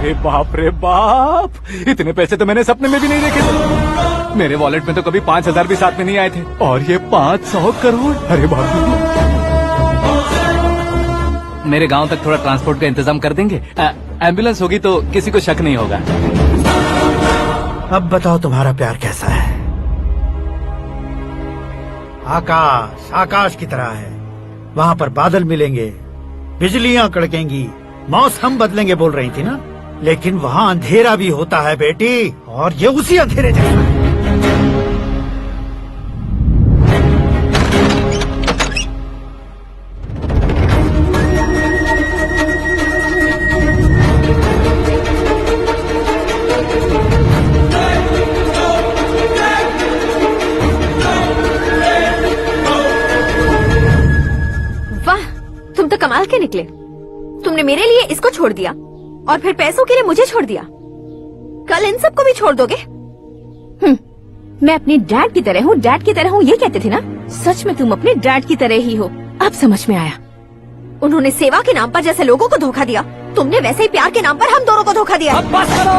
अरे बाप रे बाप, इतने पैसे तो मैंने सपने में भी नहीं देखे थे। मेरे वॉलेट में तो कभी 5,000 भी साथ में नहीं आए थे, और ये 500 करोड़। अरे बाप रे। मेरे गांव तक थोड़ा ट्रांसपोर्ट का इंतजाम कर देंगे? एम्बुलेंस होगी तो किसी को शक नहीं होगा। अब बताओ तुम्हारा प्यार कैसा है? आकाश आकाश की तरह है, वहाँ पर बादल मिलेंगे, बिजलियाँ कड़केंगी, मौसम बदलेंगे बोल रही थी ना, लेकिन वहाँ अंधेरा भी होता है बेटी, और ये उसी अंधेरे जैसा है। कमाल के निकले। तुमने मेरे लिए इसको छोड़ दिया और फिर पैसों के लिए मुझे छोड़ दिया। कल इन सबको भी छोड़ दोगे? मैं अपने डैड की तरह हूँ, डैड की तरह हूँ, ये कहते थे ना। सच में तुम अपने डैड की तरह ही हो। अब समझ में आया। उन्होंने सेवा के नाम पर जैसे लोगों को धोखा दिया, तुमने वैसे ही प्यार के नाम पर हम दोनों को धोखा दिया। अब बस करो।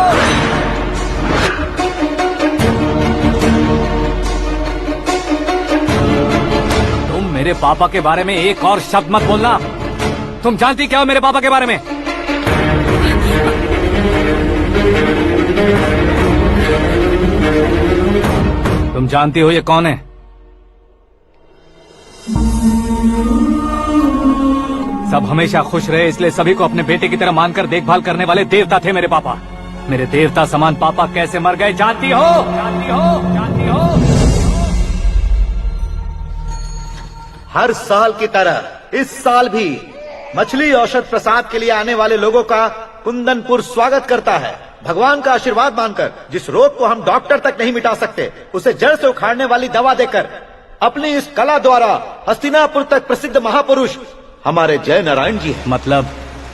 तुम मेरे पापा के बारे में एक और शब्द मत बोलना। तुम जानती क्या हो मेरे पापा के बारे में? तुम जानती हो ये कौन है? सब हमेशा खुश रहे इसलिए सभी को अपने बेटे की तरह मानकर देखभाल करने वाले देवता थे मेरे पापा। मेरे देवता समान पापा कैसे मर गए जानती हो? जानती हो? जानती हो? हर साल की तरह इस साल भी मछली औषध प्रसाद के लिए आने वाले लोगों का कुंदनपुर स्वागत करता है। भगवान का आशीर्वाद मानकर जिस रोग को हम डॉक्टर तक नहीं मिटा सकते, उसे जड़ से उखाड़ने वाली दवा देकर अपनी इस कला द्वारा हस्तिनापुर तक प्रसिद्ध महापुरुष हमारे जय नारायण जी हैं। मतलब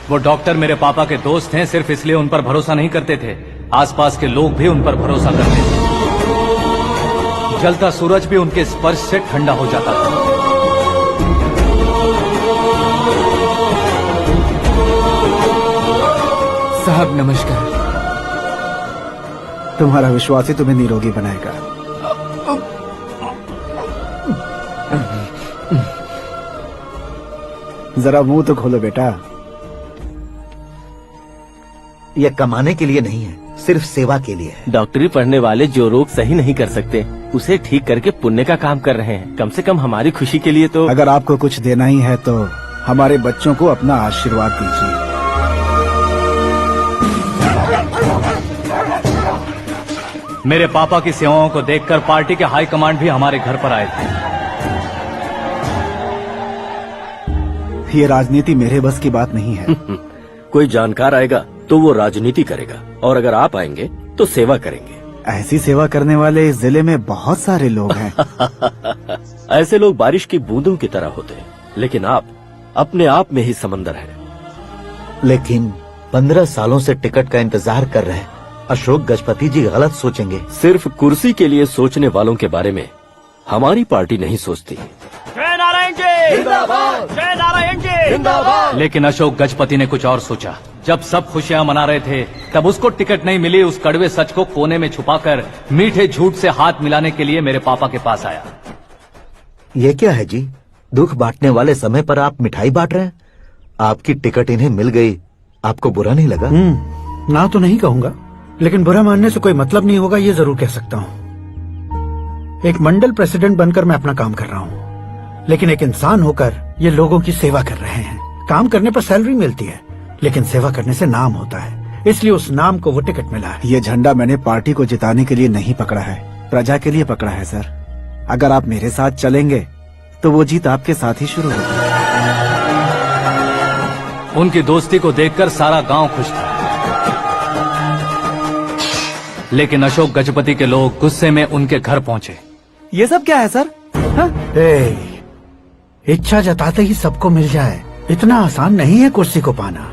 वो डॉक्टर मेरे पापा के दोस्त हैं, सिर्फ इसलिए उन पर भरोसा नहीं करते थे, आसपास के लोग भी उन पर भरोसा करते थे। जलता सूरज भी उनके स्पर्श से ठंडा हो जाता था। साहब नमस्कार। तुम्हारा विश्वास ही तुम्हें निरोगी बनाएगा। जरा मुंह तो खोलो बेटा। यह कमाने के लिए नहीं है, सिर्फ सेवा के लिए है। डॉक्टरी पढ़ने वाले जो रोग सही नहीं कर सकते, उसे ठीक करके पुण्य का काम कर रहे हैं। कम से कम हमारी खुशी के लिए तो। अगर आपको कुछ देना ही है तो हमारे बच्चों को अपना आशीर्वाद दीजिए। मेरे पापा की सेवाओं को देखकर पार्टी के हाई कमांड भी हमारे घर पर आए थे। ये राजनीति मेरे बस की बात नहीं है। कोई जानकार आएगा तो वो राजनीति करेगा, और अगर आप आएंगे तो सेवा करेंगे। ऐसी सेवा करने वाले इस जिले में बहुत सारे लोग हैं। ऐसे लोग बारिश की बूंदों की तरह होते हैं, लेकिन आप अपने आप में ही समंदर हैं। लेकिन 15 सालों से टिकट का इंतजार कर रहे अशोक गजपति जी गलत सोचेंगे। सिर्फ कुर्सी के लिए सोचने वालों के बारे में हमारी पार्टी नहीं सोचती। जय नारायण जी जिंदाबाद, जय नारायण जी जिंदाबाद। लेकिन अशोक गजपति ने कुछ और सोचा। जब सब खुशियां मना रहे थे तब उसको टिकट नहीं मिली। उस कड़वे सच को कोने में छुपाकर मीठे झूठ से हाथ मिलाने के लिए मेरे पापा के पास आया। ये क्या है जी? दुख बांटने वाले समय पर आप मिठाई बांट रहे हैं। आपकी टिकट इन्हें मिल गई, आपको बुरा नहीं लगा? ना तो नहीं कहूंगा, लेकिन बुरा मानने से कोई मतलब नहीं होगा, ये जरूर कह सकता हूँ। एक मंडल प्रेसिडेंट बनकर मैं अपना काम कर रहा हूँ, लेकिन एक इंसान होकर ये लोगों की सेवा कर रहे हैं। काम करने पर सैलरी मिलती है, लेकिन सेवा करने से नाम होता है, इसलिए उस नाम को वो टिकट मिला है। ये झंडा मैंने पार्टी को जिताने के लिए नहीं पकड़ा है, प्रजा के लिए पकड़ा है सर। अगर आप मेरे साथ चलेंगे तो वो जीत आपके साथ ही शुरू होगी। उनकी दोस्ती को देखकर सारा गांव खुश था, लेकिन अशोक गजपति के लोग गुस्से में उनके घर पहुंचे। ये सब क्या है सर? इच्छा जताते ही सबको मिल जाए, इतना आसान नहीं है कुर्सी को पाना।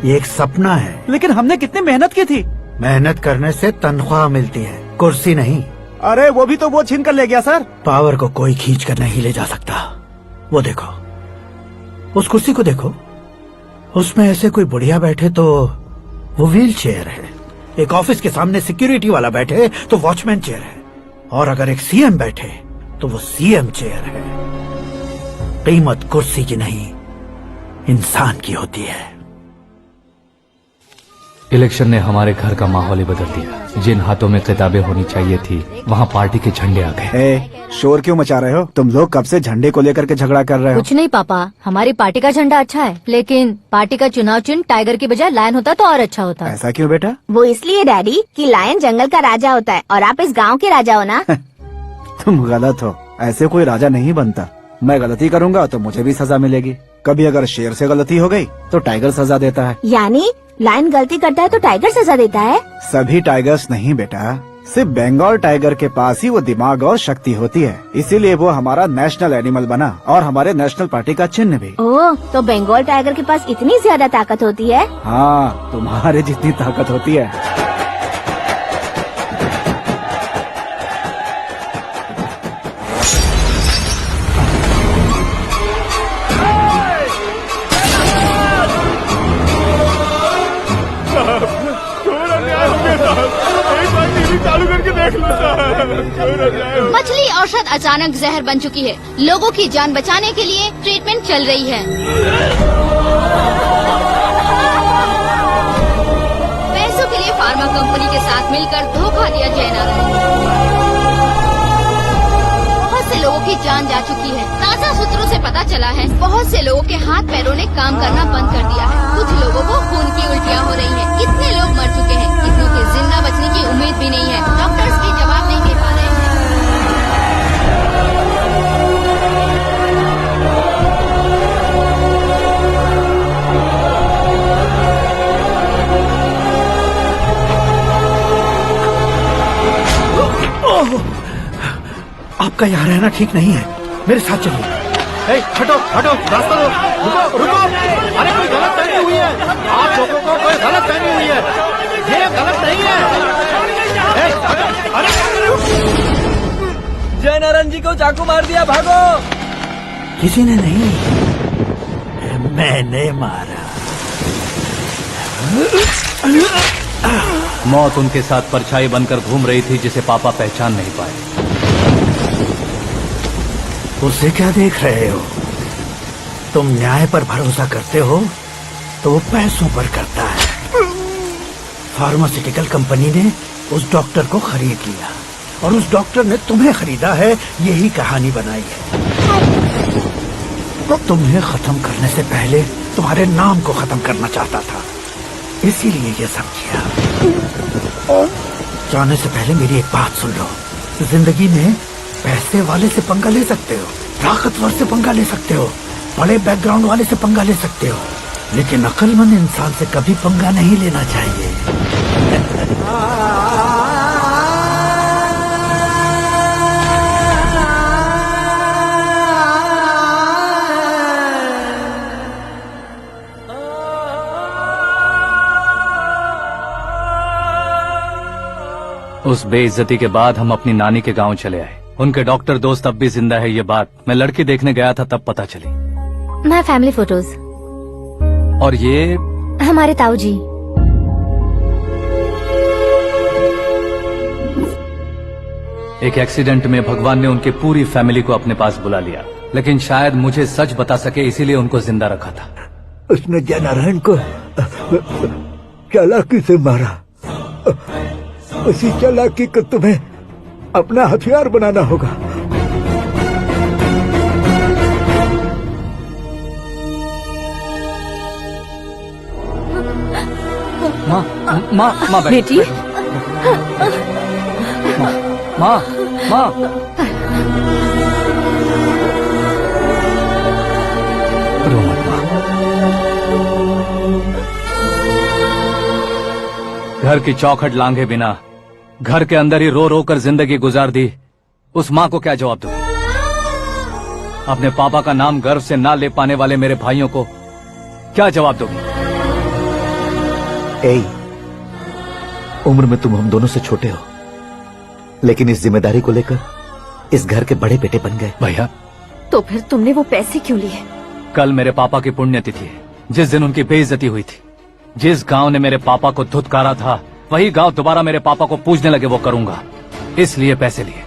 ये एक सपना है। लेकिन हमने कितनी मेहनत की थी। मेहनत करने से तनख्वाह मिलती है, कुर्सी नहीं। अरे वो भी तो वो छीन कर ले गया सर। पावर को कोई खींच कर नहीं ले जा सकता। वो देखो, उस कुर्सी को देखो, उसमें ऐसे कोई बुढ़िया बैठे तो वो व्हील चेयर है। एक ऑफिस के सामने सिक्योरिटी वाला बैठे तो वॉचमैन चेयर है, और अगर एक सीएम बैठे तो वो सीएम चेयर है। कीमत कुर्सी की नहीं, इंसान की होती है। इलेक्शन ने हमारे घर का माहौल ही बदल दिया। जिन हाथों में किताबें होनी चाहिए थी, वहाँ पार्टी के झंडे आ गए। शोर क्यों मचा रहे हो? तुम लोग कब से झंडे को लेकर के झगड़ा कर रहे हो? कुछ नहीं पापा, हमारी पार्टी का झंडा अच्छा है, लेकिन पार्टी का चुनाव चिन्ह टाइगर की बजाय लायन होता तो और अच्छा होता। ऐसा क्यों बेटा? वो इसलिए डैडी कि लायन जंगल का राजा होता है और आप इस गांव के राजा हो ना। तुम गलत हो, ऐसे कोई राजा नहीं बनता। मैं गलती करूंगा तो मुझे भी सजा मिलेगी। कभी अगर शेर से गलती हो गई तो टाइगर सजा देता है। यानी लायन गलती करता है तो टाइगर सजा देता है? सभी टाइगर्स नहीं बेटा, सिर्फ बंगाल टाइगर के पास ही वो दिमाग और शक्ति होती है, इसीलिए वो हमारा नेशनल एनिमल बना और हमारे नेशनल पार्टी का चिन्ह भी। ओह, तो बंगाल टाइगर के पास इतनी ज्यादा ताकत होती है? हाँ, तुम्हारे जितनी ताकत होती है। मछली औषध अचानक जहर बन चुकी है। लोगों की जान बचाने के लिए ट्रीटमेंट चल रही है। पैसों के लिए फार्मा कंपनी के साथ मिलकर धोखा दिया जयनारायण। बहुत से लोगों की जान जा चुकी है। ताजा सूत्रों से पता चला है बहुत से लोगों के हाथ पैरों ने काम करना बंद कर दिया है। कुछ लोगों को खून की उल्टियाँ हो रही हैं। कितने लोग मर चुके हैं, कितनों के जिंदा बचने की उम्मीद भी नहीं है। डॉक्टर्स भी जवाब नहीं दे पा रहे हैं। आपका यहाँ रहना ठीक नहीं है, मेरे साथ चलिए। हटो हटो, रास्ता दो, रुको रुको। अरे कोई गलत फहमी हुई है, आप लोगों को कोई गलत फहमी हुई है, ये गलत नहीं है। हटो, अरे जयनारायण जी को चाकू मार दिया, भागो। किसी ने नहीं, मैंने मारा। मौत उनके साथ परछाई बनकर घूम रही थी, जिसे पापा पहचान नहीं पाए। उसे क्या देख रहे हो? तुम न्याय पर भरोसा करते हो तो वो पैसों पर करता है। फार्मास्यूटिकल कंपनी ने उस डॉक्टर को खरीद लिया और उस डॉक्टर ने तुम्हें खरीदा है, यही कहानी बनाई है। तुम्हें खत्म करने से पहले तुम्हारे नाम को खत्म करना चाहता था, इसीलिए ये सब किया। जाने से पहले मेरी एक बात सुन लो। जिंदगी में पैसे वाले से पंगा ले सकते हो, ताकतवर से पंगा ले सकते हो, बड़े बैकग्राउंड वाले से पंगा ले सकते हो, लेकिन अक्लमंद इंसान से कभी पंगा नहीं लेना चाहिए। उस बेइज्जती के बाद हम अपनी नानी के गांव चले आए। उनके डॉक्टर दोस्त अब भी जिंदा है, ये बात मैं लड़की देखने गया था तब पता चली। My family photos. और ये हमारे ताऊ जी। एक एक्सीडेंट में भगवान ने उनकी पूरी फैमिली को अपने पास बुला लिया, लेकिन शायद मुझे सच बता सके इसीलिए उनको जिंदा रखा था। उसने जयनारायण को चालाकी से मारा। उसी चालाकी को तुम्हें अपना हथियार बनाना होगा। माँ माँ माँ बेटी, माँ माँ रो मत माँ। घर की चौखट लांघे बिना घर के अंदर ही रो रो कर जिंदगी गुजार दी उस माँ को क्या जवाब दूं? अपने पापा का नाम गर्व से ना ले पाने वाले मेरे भाइयों को क्या जवाब दोगी? उम्र में तुम हम दोनों से छोटे हो, लेकिन इस जिम्मेदारी को लेकर इस घर के बड़े बेटे बन गए। भैया, तो फिर तुमने वो पैसे क्यों लिए? कल मेरे पापा की पुण्यतिथि है, जिस दिन उनकी बेइज्जती हुई थी। जिस गांव ने मेरे पापा को धुतकारा था वही गांव दोबारा मेरे पापा को पूजने लगे वो करूंगा। इसलिए पैसे लिए।